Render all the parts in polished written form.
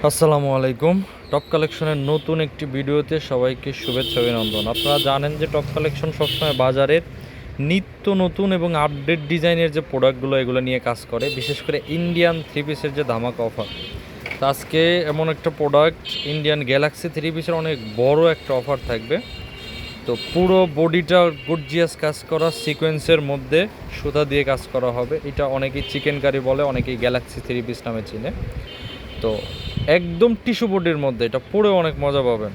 আসসালামু আলাইকুম। টপ কালেকশনের নতুন একটি ভিডিওতে সবাইকে শুভেচ্ছা অভিনন্দন। আপনারা জানেন যে টপ কালেকশন সবসময় বাজারের নিত্য নতুন এবং আপডেট ডিজাইনের যে প্রোডাক্টগুলো এগুলো নিয়ে কাজ করে, বিশেষ করে ইন্ডিয়ান থ্রি পিসের যে ধামাকা অফার। তো আজকে এমন একটা প্রোডাক্ট, ইন্ডিয়ান গ্যালাক্সি থ্রি পিসের অনেক বড় একটা অফার থাকবে। তো পুরো বডিটা গর্জিয়াস কাজ করা, সিকোয়েন্সের মধ্যে সুতা দিয়ে কাজ করা হবে। এটা অনেকেই চিকেন কারি বলে, অনেকেই গ্যালাক্সি থ্রি পিস নামে চিনে। তো একদম টিস্যু বোর্ডের মধ্যে এটা পরে অনেক মজা পাবেন।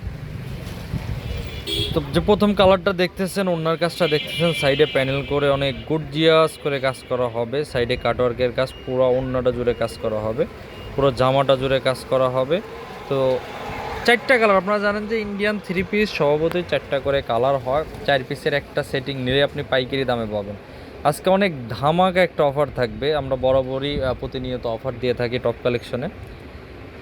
তো যে প্রথম কালারটা দেখতেছেন, ওনার কাজটা দেখতেছেন, সাইডে প্যানেল করে অনেক গর্জিয়াস করে কাজ করা হবে। সাইডে কাটওয়ার্কের কাজ, পুরো ওড়নাটা জুড়ে কাজ করা হবে, পুরো জামাটা জুড়ে কাজ করা হবে। তো চারটা কালার, আপনারা জানেন যে ইন্ডিয়ান থ্রি পিস স্বভাবতই চারটা করে কালার হয়। 4 পিসের একটা সেটিং নিলে আপনি পাইকারি দামে পাবেন। আজকে অনেক ধামাকা একটা অফার থাকবে। আমরা বরাবরই প্রতিনিয়ত অফার দিয়ে থাকি টপ কালেকশনে।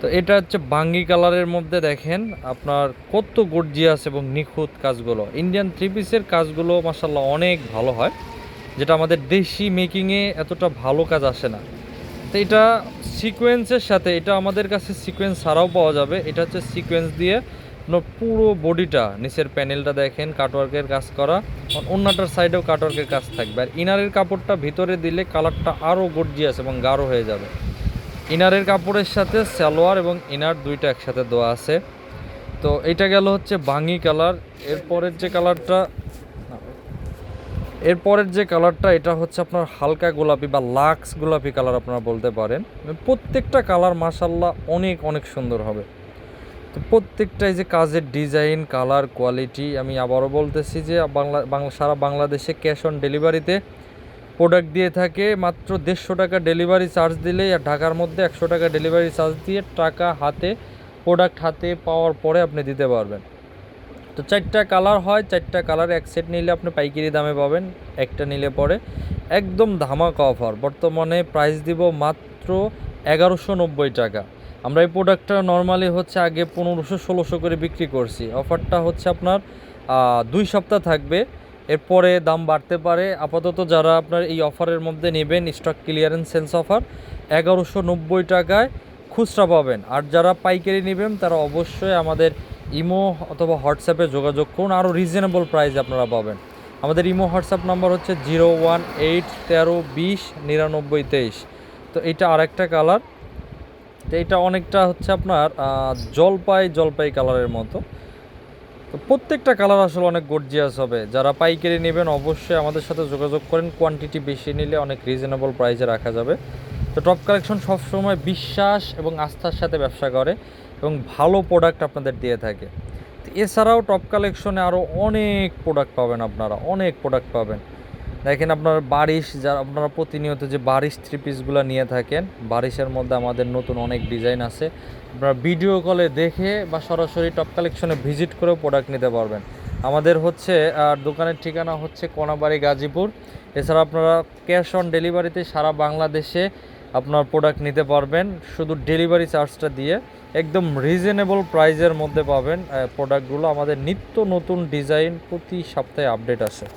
তো এটা হচ্ছে বাঙ্গি কালারের মধ্যে, দেখেন আপনার কত গর্জিয়াস এবং নিখুঁত কাজগুলো। ইন্ডিয়ান থ্রি পিসের কাজগুলো মাশাআল্লাহ অনেক ভালো হয়, যেটা আমাদের দেশি মেকিংয়ে এতটা ভালো কাজ আসে না। তো এটা সিকোয়েন্সের সাথে, এটা আমাদের কাছে সিকোয়েন্স ছাড়াও পাওয়া যাবে। এটা হচ্ছে সিকোয়েন্স দিয়ে আপনার পুরো বডিটা, নিচের প্যানেলটা দেখেন কাটওয়ার্কের কাজ করা, অন্যটার সাইডেও কাটওয়ার্কের কাজ থাকবে। আর ইনারের কাপড়টা ভিতরে দিলে কালারটা আরও গর্জিয়াস এবং গাঢ় হয়ে যাবে। ইনারের কাপড়ের সাথে সালোয়ার এবং ইনার দুইটা একসাথে দেওয়া আছে। তো এটা গেল হচ্ছে বাঙ্গি কালার। এরপরের যে কালারটা এটা হচ্ছে আপনার হালকা গোলাপি বা লাক্স গোলাপি কালার আপনারা বলতে পারেন। প্রত্যেকটা কালার মাশাআল্লাহ অনেক অনেক সুন্দর হবে। তো প্রত্যেকটাই যে কাজের ডিজাইন, কালার, কোয়ালিটি, আমি আবারও বলতেছি যে সারা বাংলাদেশে ক্যাশ অন ডেলিভারিতে প্রোডাক্ট দিয়ে থাকে। মাত্র 150 টাকা ডেলিভারি চার্জ দিলেই, আর ঢাকার মধ্যে 100 টাকা ডেলিভারি চার্জ দিয়ে টাকা হাতে, প্রোডাক্ট হাতে পাওয়ার পরে আপনি দিতে পারবেন। তো 4টা কালার হয়, 4টা কালার এক সেট নিলে আপনি পাইকারি দামে পাবেন। একটা নিলে পরে একদম ধামাকা অফার। বর্তমানে প্রাইস দিব মাত্র 1190 টাকা। আমরা এই প্রোডাক্টটা নর্মালি হচ্ছে আগে 1500-1600 করে বিক্রি করছি। অফারটা হচ্ছে আপনার 2 সপ্তাহ থাকবে, এরপরে দাম বাড়তে পারে। আপাতত যারা আপনার এই অফারের মধ্যে নেবেন, স্টক ক্লিয়ারেন্স সেলস অফার, 1190 টাকায় খুচরা পাবেন। আর যারা পাইকারি নেবেন তারা অবশ্যই আমাদের ইমো অথবা হোয়াটসঅ্যাপে যোগাযোগ করুন, আরও রিজনেবল প্রাইসে আপনারা পাবেন। আমাদের ইমো হোয়াটসঅ্যাপ নাম্বার হচ্ছে 01813209923। তো এটা আরেকটা কালার। তো এটা অনেকটা হচ্ছে আপনার জলপাই কালারের মতো। তো প্রত্যেকটা কালার আসলে অনেক গর্জিয়াস হবে। যারা পাইকারি নেবেন অবশ্যই আমাদের সাথে যোগাযোগ করেন, কোয়ান্টিটি বেশি নিলে অনেক রিজনেবল প্রাইসে রাখা যাবে। তো টপ কালেকশন সবসময় বিশ্বাস এবং আস্থার সাথে ব্যবসা করে এবং ভালো প্রোডাক্ট আপনাদের দিয়ে থাকে। তো এছাড়াও টপ কালেকশনে আরও অনেক প্রোডাক্ট পাবেন, আপনারা অনেক প্রোডাক্ট পাবেন। দেখেন আপনার বারিশ, যারা আপনারা প্রতিনিয়ত যে বারিশ থ্রি পিসগুলো নিয়ে থাকেন, বারিশের মধ্যে আমাদের নতুন অনেক ডিজাইন আছে। আপনারা ভিডিও কলে দেখে বা সরাসরি টপ কালেকশনে ভিজিট করেও প্রোডাক্ট নিতে পারবেন। আমাদের হচ্ছে দোকানের ঠিকানা হচ্ছে কোনাবাড়ি, গাজীপুর। এছাড়া আপনারা ক্যাশ অন ডেলিভারিতে সারা বাংলাদেশে আপনার প্রোডাক্ট নিতে পারবেন, শুধু ডেলিভারি চার্জটা দিয়ে। একদম রিজনেবল প্রাইজের মধ্যে পাবেন প্রোডাক্টগুলো। আমাদের নিত্য নতুন ডিজাইন প্রতি সপ্তাহে আপডেট আসে।